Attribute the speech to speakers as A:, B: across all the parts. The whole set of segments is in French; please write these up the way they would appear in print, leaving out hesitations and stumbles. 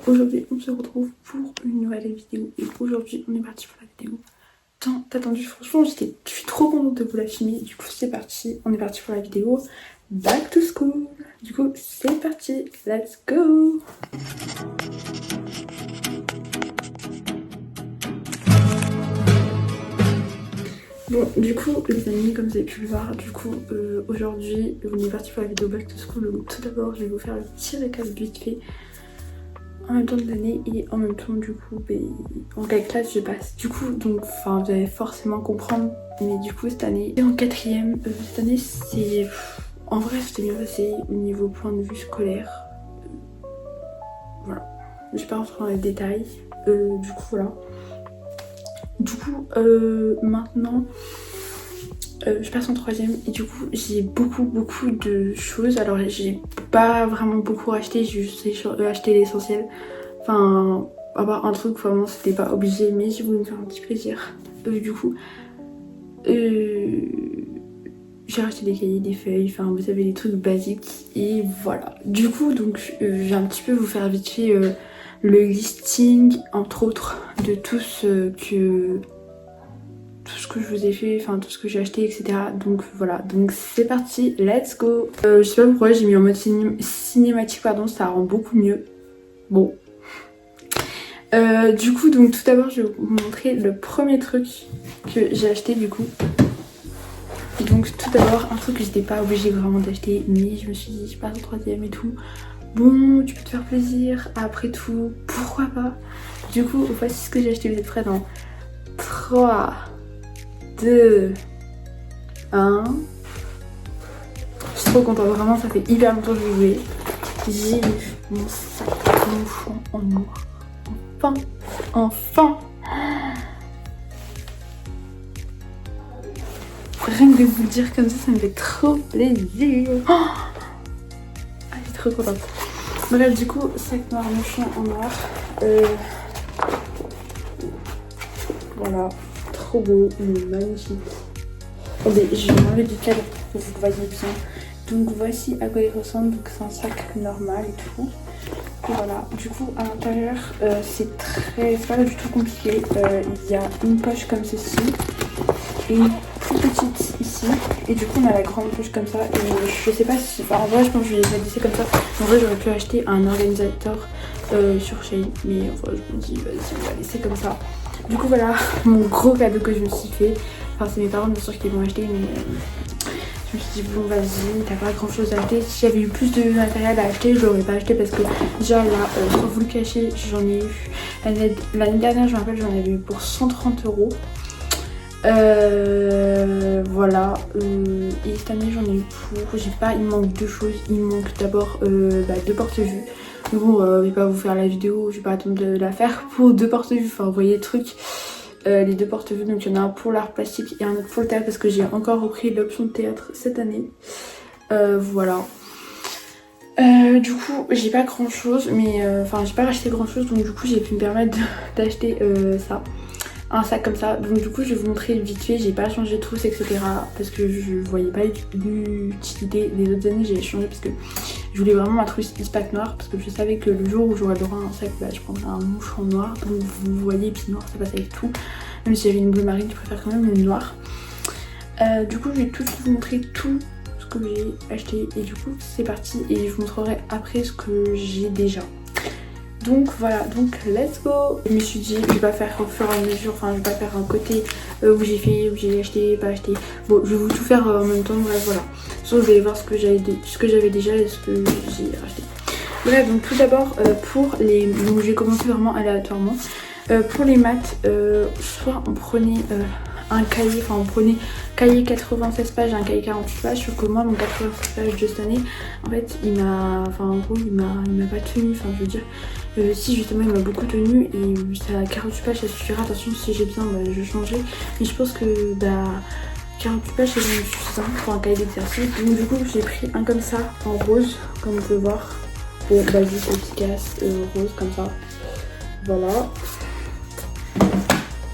A: aujourd'hui on se retrouve pour une nouvelle vidéo et aujourd'hui on est parti pour la vidéo tant attendue. Franchement je suis trop contente de vous la filmer. Du coup c'est parti, on est parti pour la vidéo Back to School. Du coup c'est parti, let's go. Bon du coup les amis, comme vous avez pu le voir, du coup aujourd'hui on est parti pour la vidéo Back to School. Donc tout d'abord je vais vous faire le petit récap vite fait en même temps de l'année et en même temps du coup en quelle classe je passe. Du coup donc enfin vous allez forcément comprendre, mais du coup cette année et en quatrième, cette année c'est en vrai c'était bien passé au niveau point de vue scolaire. Voilà, je vais pas rentrer dans les détails. Du coup voilà. Du coup maintenant je passe en troisième et du coup j'ai beaucoup de choses. Alors j'ai pas vraiment beaucoup acheté, j'ai juste acheté l'essentiel. Enfin, avoir un truc vraiment c'était pas obligé, mais j'ai voulu me faire un petit plaisir. Du coup j'ai acheté des cahiers, des feuilles, enfin vous savez les trucs basiques et voilà. Du coup donc je vais un petit peu vous faire vite fait le listing entre autres de tout ce que je vous ai fait, enfin tout ce que j'ai acheté, etc. Donc voilà, donc c'est parti, let's go. Je sais pas pourquoi j'ai mis en mode cinématique, pardon, ça rend beaucoup mieux. Bon. Du coup, donc tout d'abord, je vais vous montrer le premier truc que j'ai acheté du coup. Et donc tout d'abord, un truc que j'étais pas obligée vraiment d'acheter, mais je me suis dit, je passe en troisième et tout. Bon, tu peux te faire plaisir, après tout, pourquoi pas. Du coup, voici ce que j'ai acheté, vous êtes prêts dans 3, 2, 1. Je suis trop contente, vraiment ça fait hyper longtemps que je jouais. J'ai eu mon sac de mouchon en noir. Enfin. Rien que de vous le dire comme ça me fait trop plaisir. Ah, je suis trop contente. Bref, du coup, sac noir mouchon en noir. Voilà, trop beau, mais magnifique. Attendez, je vais m'enlever du cadre pour que vous voyez bien. Donc voici à quoi il ressemble. Donc c'est un sac normal et tout. Et voilà, du coup à l'intérieur c'est pas du tout compliqué. Il y a une poche comme ceci et une plus petite ici. Et du coup on a la grande poche comme ça. Et je sais pas si, enfin, en vrai je pense que je vais les laisser comme ça. En vrai j'aurais pu acheter un organisateur sur Shein, mais enfin je me dis vas-y on va laisser comme ça. Du coup voilà mon gros cadeau que je me suis fait. Enfin c'est mes parents bien sûr qui l'ont acheté, mais je me suis dit bon vas-y, t'as pas grand chose à acheter. Si j'avais eu plus de matériel à acheter, je l'aurais pas acheté parce que déjà là, sans vous le cacher, j'en ai eu l'année dernière, je me rappelle, j'en avais eu pour 130 €. Voilà, et cette année j'en ai eu pour, il me manque deux choses. Il me manque d'abord 2 porte-vues. Mais bon, je vais pas vous faire la vidéo, je vais pas attendre de la faire pour 2 porte-vues, enfin vous voyez le truc. Les 2 porte-vues, donc il y en a un pour l'art plastique et un autre pour le théâtre parce que j'ai encore repris l'option de théâtre cette année. Voilà. Du coup j'ai pas grand chose, mais enfin j'ai pas racheté grand chose, donc du coup j'ai pu me permettre d'acheter ça. Un sac comme ça, donc du coup je vais vous montrer vite fait, j'ai pas changé de trousse etc parce que je voyais pas l'utilité. Les autres années j'ai changé parce que je voulais vraiment ma trousse pack noire parce que je savais que le jour où j'aurais le droit à un sac, je prendrais un mouchon noir, donc vous voyez, puis noir ça passe avec tout, même si j'avais une bleu marine je préfère quand même le noir. Du coup je vais tout de suite vous montrer tout ce que j'ai acheté et du coup c'est parti et je vous montrerai après ce que j'ai déjà. Donc voilà, donc let's go. Je me suis dit, je vais pas faire au fur et à mesure, enfin je vais pas faire un côté où j'ai fait, où j'ai acheté, pas acheté. Bon, je vais vous tout faire en même temps, bref voilà. Sauf vous allez voir ce que j'avais déjà et ce que j'ai racheté. Bref, donc tout d'abord pour les... Donc j'ai commencé vraiment aléatoirement. Pour les maths, soit on prenait un cahier, enfin on prenait cahier 96 pages, un cahier 48 pages, sauf que moi mon 96 pages de cette année, en fait il m'a, enfin en gros il m'a pas tenu, enfin je veux dire, si justement il m'a beaucoup tenu et ça 48 pages ça suffira, attention si j'ai besoin je vais changer, mais je pense que 48 pages c'est suffisant pour un cahier d'exercice, donc du coup j'ai pris un comme ça en rose, comme vous pouvez voir, bon basique, efficace, rose comme ça, voilà.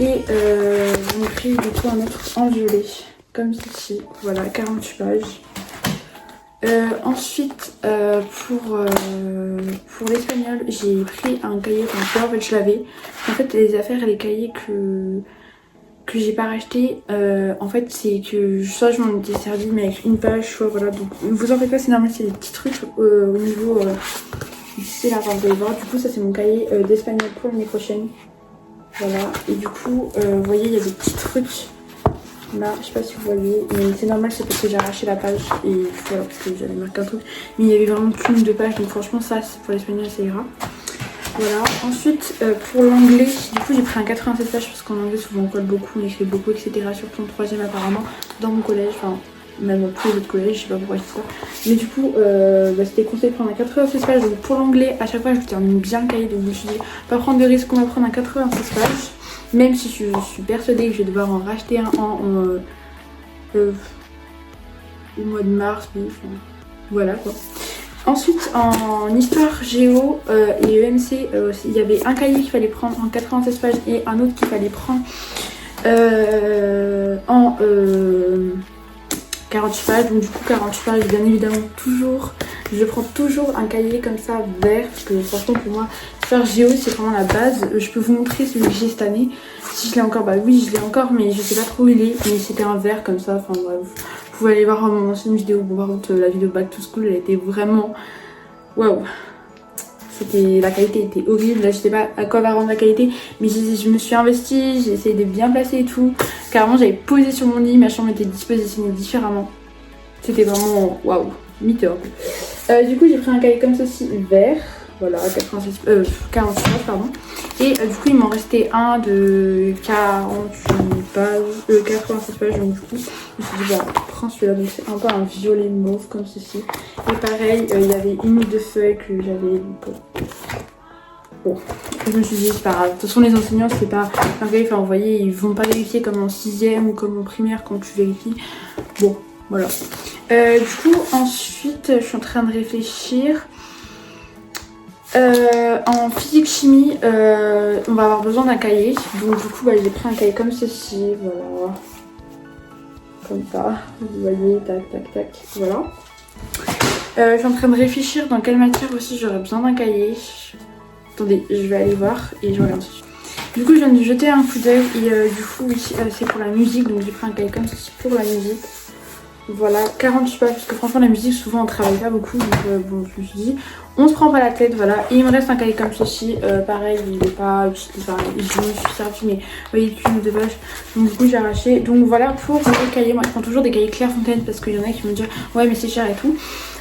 A: Et j'en ai pris du coup un autre en violet, comme ceci, voilà, 48 pages. Ensuite, pour l'espagnol, j'ai pris un cahier, enfin en fait je l'avais. En fait les affaires et les cahiers que j'ai pas racheté, en fait c'est que soit je m'en étais servi mais avec une page, soit voilà, donc vous en faites pas, c'est normal, c'est des petits trucs au niveau ici là, vous allez voir, du coup ça c'est mon cahier d'espagnol pour l'année prochaine, voilà, et du coup vous voyez il y a des petits trucs là, je sais pas si vous voyez, mais c'est normal, c'est parce que j'ai arraché la page et voilà, parce que j'avais marqué un truc, mais il y avait vraiment qu'une de page, donc franchement ça pour l'espagnol ça ira. Voilà, ensuite pour l'anglais, du coup j'ai pris un 87 pages parce qu'en anglais souvent on colle beaucoup, on écrit beaucoup, etc. Surtout en troisième apparemment, dans mon collège, enfin même tous les autres collèges, je sais pas pourquoi je dis ça. Mais du coup c'était conseillé de prendre un 86 pages, donc pour l'anglais à chaque fois je termine bien le cahier, donc je me suis dit pas prendre de risque, on va prendre un 86 pages. Même si je suis persuadée que je vais devoir en racheter un au mois de mars, mais enfin, voilà quoi. Ensuite en histoire, géo et EMC, il y avait un cahier qu'il fallait prendre en 96 pages et un autre qu'il fallait prendre en 48 pages. Donc du coup 48 pages, bien évidemment toujours, je prends toujours un cahier comme ça vert, parce que franchement pour moi faire géo c'est vraiment la base. Je peux vous montrer celui que j'ai cette année, si je l'ai encore, bah oui je l'ai encore, mais je sais pas trop où il est, mais c'était un vert comme ça, enfin bref. Vous pouvez aller voir mon ancienne vidéo. Bon, par contre la vidéo Back to School elle était vraiment waouh, la qualité était horrible. Là je sais pas à quoi va rendre la qualité, mais je me suis investie, j'ai essayé de bien placer et tout. Carrément j'avais posé sur mon lit, ma chambre était dispositionnée différemment, c'était vraiment waouh, mythe. Du coup j'ai pris un cahier comme ceci vert, voilà, 46 pardon. Et du coup il m'en restait un de 48 pages, 86 pages, donc du coup je me suis dit bah prends celui-là, donc c'est un peu un violet mauve comme ceci. Et pareil il y avait une ou deux feuilles que j'avais, bon, je me suis dit c'est pas grave, de toute façon les enseignants c'est pas un cahier, enfin vous voyez ils vont pas vérifier comme en 6ème ou comme en primaire quand tu vérifies, bon voilà. Du coup ensuite je suis en train de réfléchir. En physique chimie, on va avoir besoin d'un cahier. Donc du coup, j'ai pris un cahier comme ceci, voilà. Comme ça, vous voyez, tac, tac, tac, voilà. Je suis en train de réfléchir dans quelle matière aussi j'aurais besoin d'un cahier. Attendez, je vais aller voir et je reviens dessus. Du coup, je viens de jeter un coup d'œil et du coup, oui, c'est pour la musique. Donc j'ai pris un cahier comme ceci pour la musique. Voilà, 48 pages, parce que franchement la musique souvent on travaille pas beaucoup, donc bon je me suis dit on se prend pas la tête, voilà. Et il me reste un cahier comme ceci, pareil il est pas utilisé, enfin, je me suis servi mais vous voyez qu'une ou deux pages, donc du coup j'ai arraché. Donc voilà pour les cahiers, moi je prends toujours des cahiers Clairefontaine parce qu'il y en a qui me disent ouais mais c'est cher et tout.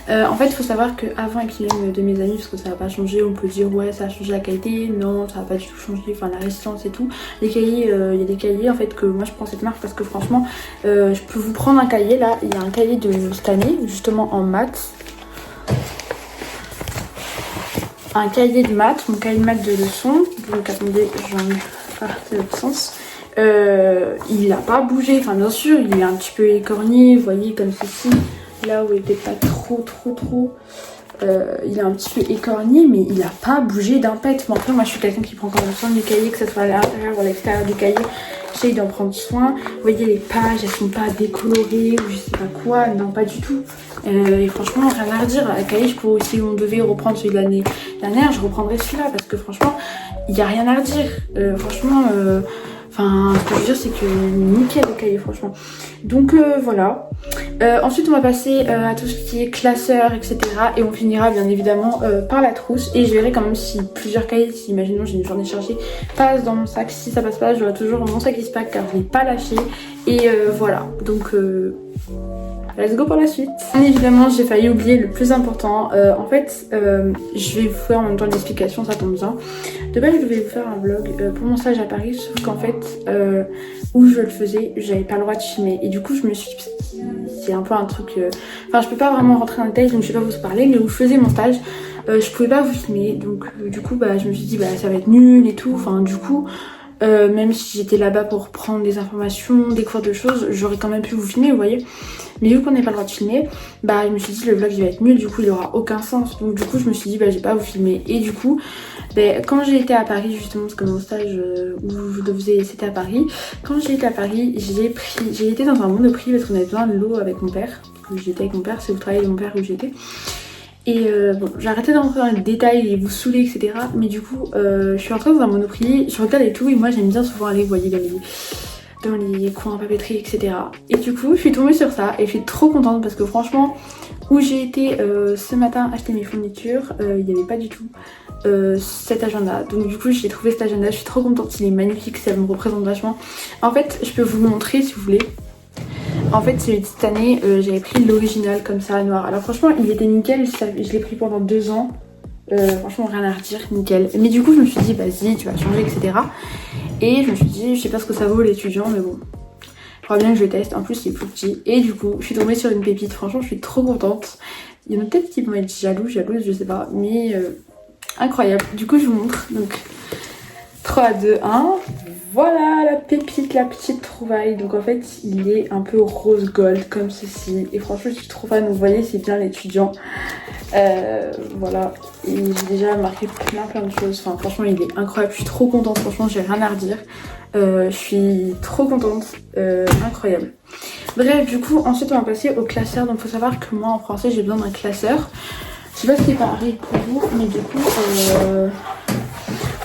A: En fait il faut savoir qu'avant avec l'IM de mes amis, parce que ça n'a pas changé, on peut dire ouais ça a changé la qualité, non ça n'a pas du tout changé, enfin la résistance et tout. Les cahiers, il y a des cahiers en fait que moi je prends cette marque parce que franchement je peux vous prendre un cahier là, il y a un cahier de cette année justement en maths. Un cahier de maths, mon cahier de maths de leçon, donc attendez je vais en faire de l'autre sens. Il n'a pas bougé, enfin bien sûr il est un petit peu écorné, vous voyez comme ceci. Là où il n'était pas trop il est un petit peu écorné mais il n'a pas bougé d'un pet. Bon après moi je suis quelqu'un qui prend quand même soin du cahier, que ce soit à l'intérieur ou à l'extérieur du cahier, j'essaye d'en prendre soin. Vous voyez les pages elles sont pas décolorées ou je sais pas quoi, non pas du tout. Et franchement rien à redire, à cahier je pourrais, si on devait reprendre celui de l'année dernière je reprendrais celui-là parce que franchement il n'y a rien à redire. Franchement enfin, ce que je veux dire, c'est que nickel le cahier, franchement. Donc voilà. Ensuite, on va passer à tout ce qui est classeur, etc. Et on finira bien évidemment par la trousse. Et je verrai quand même si plusieurs cahiers, si imaginons j'ai une journée chargée, passent dans mon sac. Si ça passe pas, j'aurai toujours mon sac Eastpak car je l'ai pas lâché. Et voilà. Donc let's go pour la suite. Bien évidemment, j'ai failli oublier le plus important. En fait, je vais vous faire en même temps l'explication, ça tombe bien. De base, je devais vous faire un vlog pour mon stage à Paris, sauf qu'en fait, où je le faisais, j'avais pas le droit de filmer. Et du coup, je me suis dit, c'est un peu un truc... Enfin, je peux pas vraiment rentrer dans le détail, donc je vais pas vous parler, mais où je faisais mon stage, je pouvais pas vous filmer. Donc du coup, je me suis dit, ça va être nul et tout. Enfin, du coup... même si j'étais là-bas pour prendre des informations, découvrir des choses, j'aurais quand même pu vous filmer, vous voyez. Mais vu qu'on n'est pas le droit de filmer, je me suis dit le vlog il va être nul, du coup il aura aucun sens. Donc du coup je me suis dit je vais pas vous filmer. Et du coup, quand j'ai été à Paris justement, parce que mon stage où je faisais c'était à Paris. Quand j'ai été à Paris, j'ai été dans un Monoprix parce qu'on avait besoin de l'eau avec mon père. où j'étais avec mon père, c'est au travail de mon père où j'étais. Et bon, j'ai arrêté d'entrer dans les détails et vous saouler, etc. Mais du coup, je suis rentrée dans un Monoprix, je regarde et tout, et moi j'aime bien souvent aller, vous voyez, dans les coins papeterie, etc. Et du coup, je suis tombée sur ça et je suis trop contente parce que franchement, où j'ai été ce matin acheter mes fournitures, il n'y avait pas du tout cet agenda. Donc du coup, j'ai trouvé cet agenda, je suis trop contente, il est magnifique, ça me représente vachement. En fait, je peux vous le montrer si vous voulez. En fait, cette année, j'avais pris l'original comme ça, noir. Alors franchement, il était nickel, je l'ai pris pendant 2 ans. Franchement, rien à redire, nickel. Mais du coup, je me suis dit, vas-y, tu vas changer, etc. Et je me suis dit, je sais pas ce que ça vaut l'étudiant, mais bon, il faudra bien que je le teste. En plus, il est plus petit. Et du coup, je suis tombée sur une pépite. Franchement, je suis trop contente. Il y en a peut-être qui vont être jalouse, je sais pas. Mais incroyable. Du coup, je vous montre. Donc, 3, 2, 1. Voilà la pépite, la petite trouvaille. Donc en fait, il est un peu rose gold comme ceci. Et franchement, je suis trop fan. Vous voyez, c'est bien l'étudiant. Voilà. Et j'ai déjà marqué plein de choses. Enfin, franchement, il est incroyable. Je suis trop contente. Franchement, j'ai rien à redire. Je suis trop contente. Incroyable. Bref, du coup, ensuite, on va passer au classeur. Donc, faut savoir que moi, en français, j'ai besoin d'un classeur. Je sais pas si c'est pareil pour vous, mais du coup,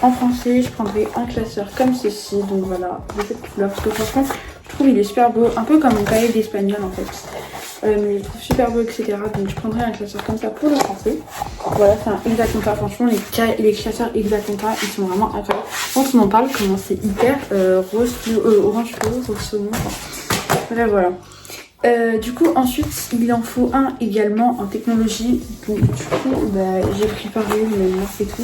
A: en français, je prendrai un classeur comme ceci, donc voilà, de cette couleur, parce que franchement, je trouve il est super beau, un peu comme un cahier d'espagnol en fait. Mais je le trouve super beau, etc. Donc je prendrai un classeur comme ça pour le français. Voilà, c'est un Exaconta, franchement, les classeurs Exaconta, ils sont vraiment incroyables. Quand on en parle, comment c'est hyper rose, orange fluo, rose saumon, enfin, bref, voilà. Du coup ensuite il en faut un également en technologie. Donc du coup j'ai pris pareil mais marque et tout.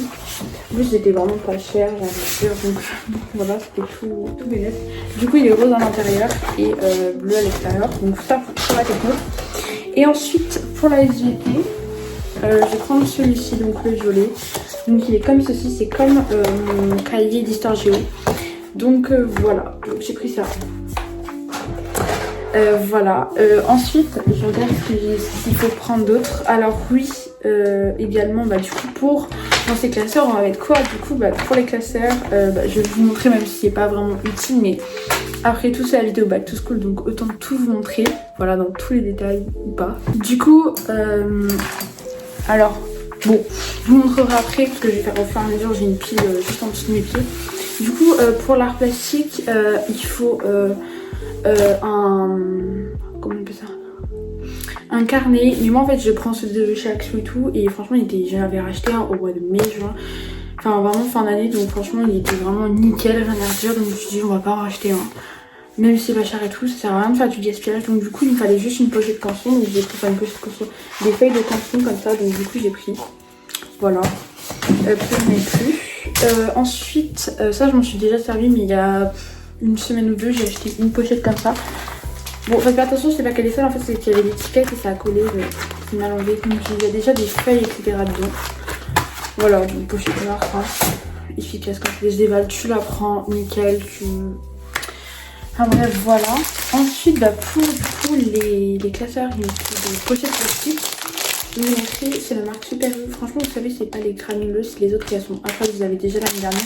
A: En plus c'était vraiment pas cher, j'ai envie de dire, donc voilà, c'était tout bénef. Du coup il est rose à l'intérieur et bleu à l'extérieur. Donc ça pour la techno. Et ensuite pour la SVT, je vais prendre celui-ci, donc le violet. Donc il est comme ceci, c'est comme mon cahier d'histoire géo. Donc voilà, donc j'ai pris ça. Voilà. Ensuite, je regarde s'il faut prendre d'autres. Alors oui, également, du coup, dans ces classeurs, on va mettre quoi? Du coup, pour les classeurs, je vais vous montrer, même si c'est pas vraiment utile, mais après tout, c'est la vidéo Back to School, donc autant tout vous montrer. Voilà, dans tous les détails ou pas. Du coup, alors, bon, je vous montrerai après, parce que je vais faire au fur et à mesure, j'ai une pile juste en dessous de mes pieds. Du coup, pour l'art plastique, il faut... comment on appelle ça, un carnet. Mais moi en fait je prends celui de chez Action et tout, et franchement j'avais racheté un au mois de mai, juin, enfin vraiment fin d'année, donc franchement il était vraiment nickel, rien à dire. Donc je me suis dit on va pas en racheter un, même si c'est pas cher et tout, ça sert à rien de faire du gaspillage. Donc du coup il me fallait juste une pochette canson, donc j'ai pris une pochette canson, des feuilles de canson comme ça, donc du coup j'ai pris, voilà. Plus j'en ai plus. Ensuite ça je m'en suis déjà servi, mais il y a une semaine ou deux, j'ai acheté une pochette comme ça. Bon, faites pas attention, je sais pas quelle est celle, en fait c'est qu'il y avait l'étiquette et ça a collé, mais c'est mal enlevé. Donc il y a déjà des feuilles, etc. dedans. Voilà, une pochette noire, efficace. Quand tu les dévales, tu la prends, nickel, enfin bref, voilà. Ensuite, pour du coup les classeurs, il y a des pochettes plastiques. Je vous mettrai, c'est la marque Super U. Franchement, vous savez, c'est pas les granuleuses, les autres qui sont après, vous avez déjà l'année dernière.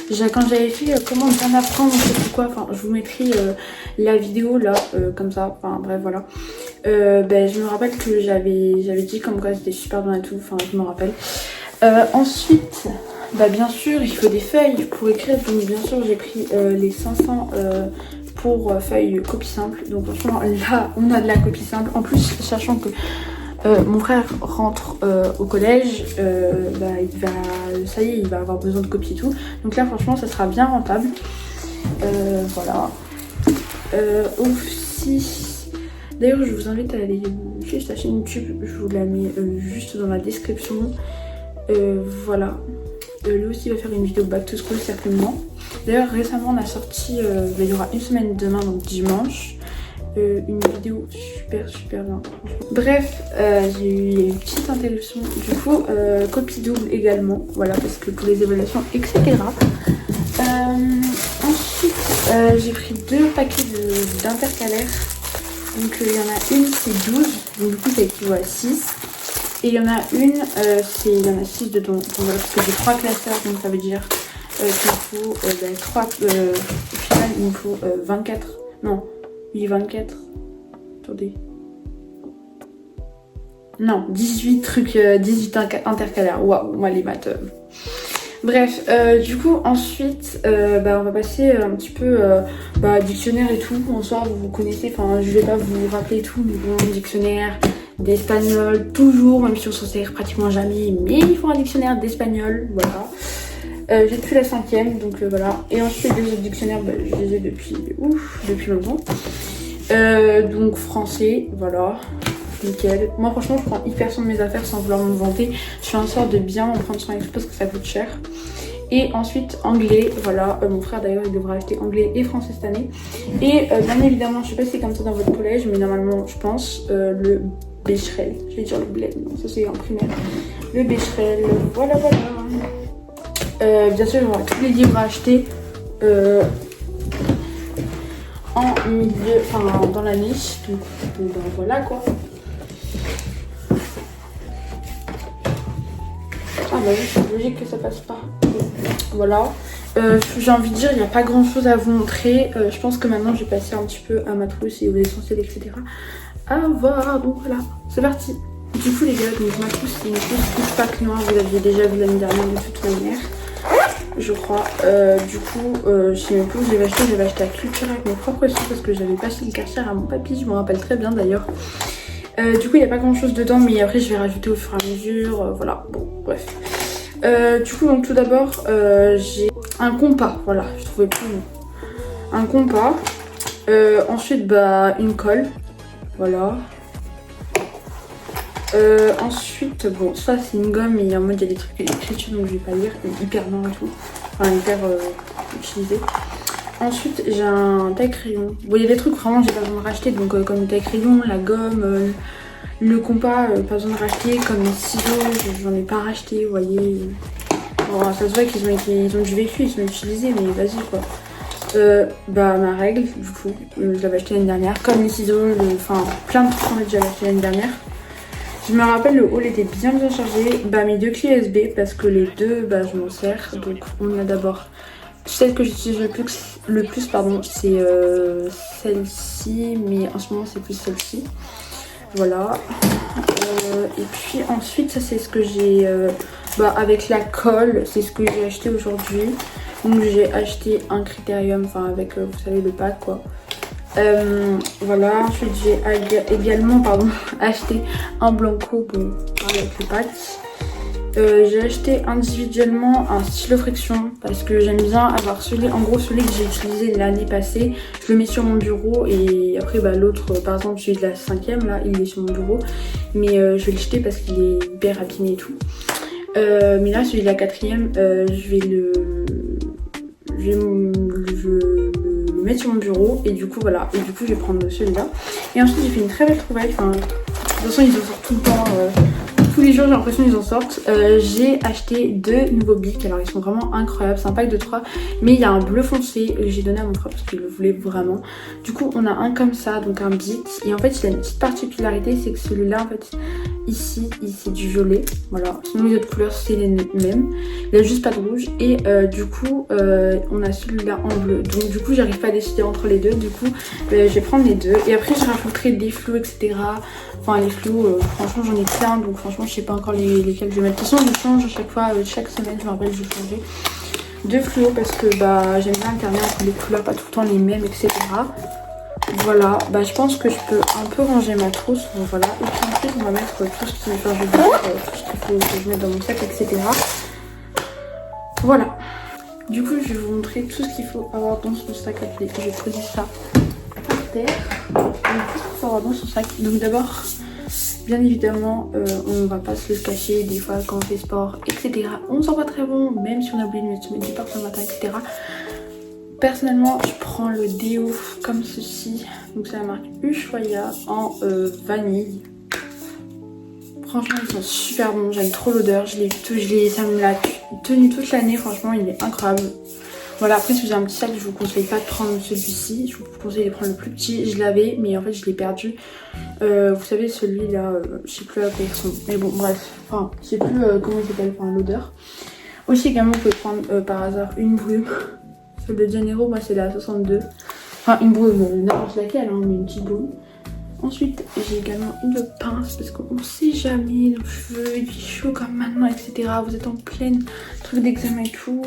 A: Déjà, quand j'avais fait comment bien apprendre, je sais plus quoi, enfin, je vous mettrai la vidéo là, comme ça, enfin bref, voilà. Je me rappelle que j'avais dit comme quoi c'était super bien et tout, enfin, je me rappelle. Ensuite, bien sûr, il faut des feuilles pour écrire, donc bien sûr, j'ai pris les 500 pour feuilles copie simple. Donc franchement, là, on a de la copie simple. En plus, sachant que mon frère rentre au collège, ça y est, il va avoir besoin de copier et tout. Donc là, franchement, ça sera bien rentable. Voilà. Aussi, d'ailleurs, je vous invite à aller suivre sa chaîne YouTube. Je vous la mets juste dans la description. Voilà. Lui aussi va faire une vidéo Back to School certainement. D'ailleurs, récemment, on a sorti, il y aura une semaine demain, donc dimanche. Une vidéo super bien. Bref, j'ai eu une petite interruption. Du coup, copie double également. Voilà, parce que pour les évaluations, etc. Ensuite, j'ai pris 2 paquets d'intercalaires. Donc, il y en a une, c'est 12. Donc, du coup, ça équivaut à 6. Et il y en a une, il y en a 6 dedans. Donc, voilà, parce que j'ai 3 classeurs. Donc, ça veut dire qu'il faut 3. Au final, il me faut 24. Non. Oui, 24. Attendez. Non, 18 trucs, 18 intercalaires. Waouh, moi les maths. Bref, du coup ensuite on va passer un petit peu dictionnaire et tout. En soi vous connaissez, enfin je vais pas vous rappeler tout, mais bon, dictionnaire d'espagnol toujours, même si on s'en sert pratiquement jamais, mais il faut un dictionnaire d'espagnol, voilà. J'ai depuis la 5e, donc voilà. Et ensuite les autres dictionnaires, je les ai depuis longtemps. Donc français, voilà. Nickel. Moi franchement je prends hyper soin de mes affaires sans vouloir me vanter. Je fais en sorte de bien en prendre soin avec tout parce que ça coûte cher. Et ensuite anglais, voilà. Mon frère d'ailleurs il devra acheter anglais et français cette année. Et bien évidemment, je sais pas si c'est comme ça dans votre collège, mais normalement je pense le Becherel. Je vais dire le bled, non ça c'est en primaire. Le Becherel, voilà. Bien sûr j'aurai tous les livres à acheter en milieu, enfin dans l'année. Donc voilà quoi. Ah bah oui, c'est logique que ça passe pas. Voilà. J'ai envie de dire, il n'y a pas grand chose à vous montrer. Je pense que maintenant je vais passer un petit peu à ma trousse et aux essentiels, etc. À voir. Donc voilà, c'est parti. Du coup les gars, donc ma trousse c'est une trousse pack noire. Vous l'aviez déjà vu l'année dernière de toute manière, je crois. Du coup, je sais même plus où j'avais acheté à Culture avec mes propres sous parce que j'avais pas acheté le quartier à mon papy. Je me rappelle très bien d'ailleurs. Du coup il n'y a pas grand chose dedans, mais après je vais rajouter au fur et à mesure, voilà, bon bref. Du coup donc tout d'abord j'ai un compas, voilà, je trouvais plus un compas. Ensuite une colle, voilà. Ensuite bon ça c'est une gomme mais en mode il y a des trucs écrits donc je vais pas lire, hyper lent et tout, enfin hyper utilisé. Ensuite j'ai un taille-crayon. Bon il y a des trucs vraiment j'ai pas besoin de racheter, donc comme le taille-crayon, la gomme, le compas, pas besoin de racheter. Comme les ciseaux, j'en ai pas racheté, vous voyez. Bon, ça se voit qu'ils ont du vécu, ils sont utilisés, mais vas-y quoi. Ma règle, du coup, je l'avais acheté l'année dernière. Comme les ciseaux, enfin plein de trucs en fait j'avais acheté l'année dernière. Je me rappelle le haul était bien chargé. Mes 2 clés USB parce que les deux je m'en sers. Donc on a d'abord celle que j'utilise le plus pardon, c'est celle-ci, mais en ce moment c'est plus celle-ci. Voilà. Et puis ensuite ça c'est ce que j'ai avec la colle, c'est ce que j'ai acheté aujourd'hui. Donc j'ai acheté un Critérium, enfin avec vous savez le pack quoi. Voilà, ensuite j'ai également acheté un Blanco avec le pack. J'ai acheté individuellement un stylo friction parce que j'aime bien avoir celui que j'ai utilisé l'année passée. Je le mets sur mon bureau et après l'autre, par exemple celui de la 5e là, il est sur mon bureau. Mais je vais le jeter parce qu'il est hyper abîmé et tout. Mais là celui de la 4e, je vais le mettre sur mon bureau et du coup voilà. Et du coup je vais prendre celui-là. Et ensuite j'ai fait une très belle trouvaille. Enfin, de toute façon ils en sortent tout le temps. Tous les jours j'ai l'impression qu'ils en sortent. J'ai acheté 2 nouveaux bics, alors ils sont vraiment incroyables, c'est un pack de 3, mais il y a un bleu foncé que j'ai donné à mon frère parce qu'il le voulait vraiment. Du coup on a un comme ça, donc un bic, et en fait il a une petite particularité, c'est que celui-là en fait ici c'est du violet, voilà, sinon les autres couleurs c'est les mêmes, il a juste pas de rouge. Et du coup on a celui-là en bleu, donc du coup j'arrive pas à décider entre les deux. Du coup je vais prendre les deux et après je rajouterai des flous etc. Enfin les flous, franchement j'en ai plein, donc franchement je sais pas encore lesquels je vais mettre. De toute façon je change à chaque fois, chaque semaine je me rappelle je vais changer de fluo parce que j'aime bien alterner entre les couleurs, pas tout le temps les mêmes etc. Voilà, je pense que je peux un peu ranger ma trousse, donc voilà. Et puis ensuite on va mettre tout ce qui, tout ce qu'il faut que je mette dans mon sac etc. Voilà. Du coup je vais vous montrer tout ce qu'il faut avoir dans son sac à clé. Je vais poser ça par terre. Donc tout ce qu'il faut avoir dans son sac. Donc d'abord, bien évidemment, on va pas se le cacher, des fois quand on fait sport, etc. On sent pas très bon, même si on a oublié de mettre du parfum le matin, etc. Personnellement, je prends le déo comme ceci. Donc c'est la marque Ushuaïa en vanille. Franchement, ils sont super bons, j'aime trop l'odeur. Ça me l'a tenu toute l'année, franchement, il est incroyable. Voilà, après si vous avez un petit sac, je vous conseille pas de prendre celui-ci, je vous conseille de prendre le plus petit. Je l'avais, mais en fait je l'ai perdu. Vous savez celui-là, je sais plus à quoi il ressemble. Mais bon bref, enfin je sais plus comment il s'appelle, enfin l'odeur. Aussi également vous pouvez prendre par hasard une brume. Celle de Janeiro, moi c'est la 62. Enfin une brume, n'importe laquelle, hein, mais une petite brume. Ensuite j'ai également une pince parce qu'on sait jamais nos cheveux, il fait chaud comme maintenant, etc. Vous êtes en pleine truc d'examen et tout.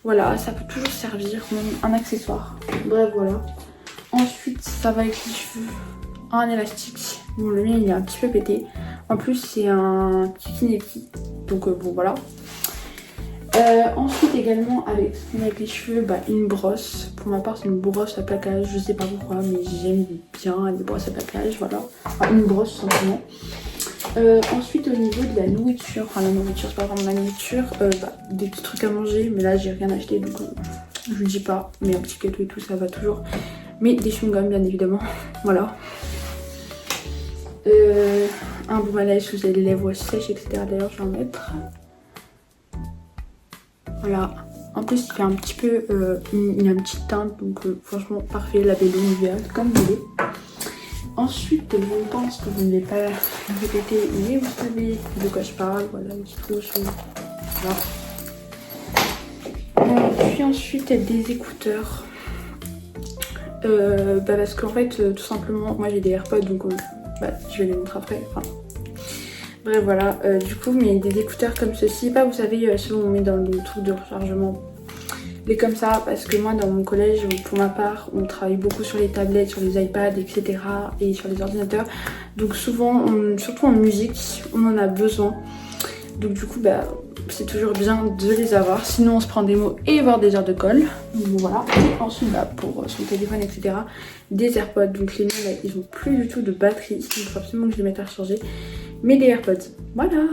A: Voilà, ça peut toujours servir, même un accessoire. Bref, voilà. Ensuite, ça va avec les cheveux. Un élastique. Bon, le mien, il est un petit peu pété. En plus, c'est un Kikineki. Donc, bon, voilà. Ensuite, également, avec les cheveux, bah, une brosse. Pour ma part, c'est une brosse à plaquage. Je sais pas pourquoi, mais j'aime bien les brosses à plaquage. Voilà. Enfin, une brosse, tout simplement. Ensuite au niveau de la nourriture, enfin la nourriture c'est pas vraiment la nourriture, des petits trucs à manger, mais là j'ai rien acheté donc je vous dis pas, mais un petit gâteau et tout ça va toujours, mais des chewing-gums bien évidemment, voilà. Un baume à lèvres si vous avez les lèvres sèches etc, d'ailleurs je vais en mettre. Voilà, en plus il fait un petit peu, il a une petite teinte donc franchement parfait, la Labello Nivea comme vous voulez. Ensuite, je pense que vous ne devez pas répéter, mais vous savez de quoi je parle. Voilà, une petite trousse. Voilà. Puis ensuite, des écouteurs. Parce qu'en fait, tout simplement, moi j'ai des AirPods, donc je vais les montrer après. Enfin, bref, voilà. Du coup, mais des écouteurs comme ceci, vous savez, ceux qu'on met dans les trucs de rechargement. Mais comme ça, parce que moi dans mon collège, pour ma part, on travaille beaucoup sur les tablettes, sur les iPads, etc. et sur les ordinateurs. Donc souvent, surtout en musique, on en a besoin. Donc du coup, c'est toujours bien de les avoir. Sinon, on se prend des mots et voire des heures de colle. Donc voilà. Et ensuite, pour son téléphone, etc. des AirPods. Donc les miens, ils n'ont plus du tout de batterie. Donc il faut absolument que je les mette à recharger. Mais des AirPods. Voilà.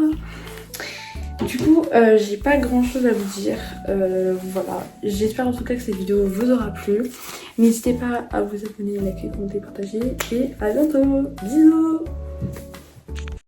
A: Du coup, j'ai pas grand chose à vous dire. Voilà. J'espère en tout cas que cette vidéo vous aura plu. N'hésitez pas à vous abonner, liker, commenter, partager. Et à bientôt. Bisous.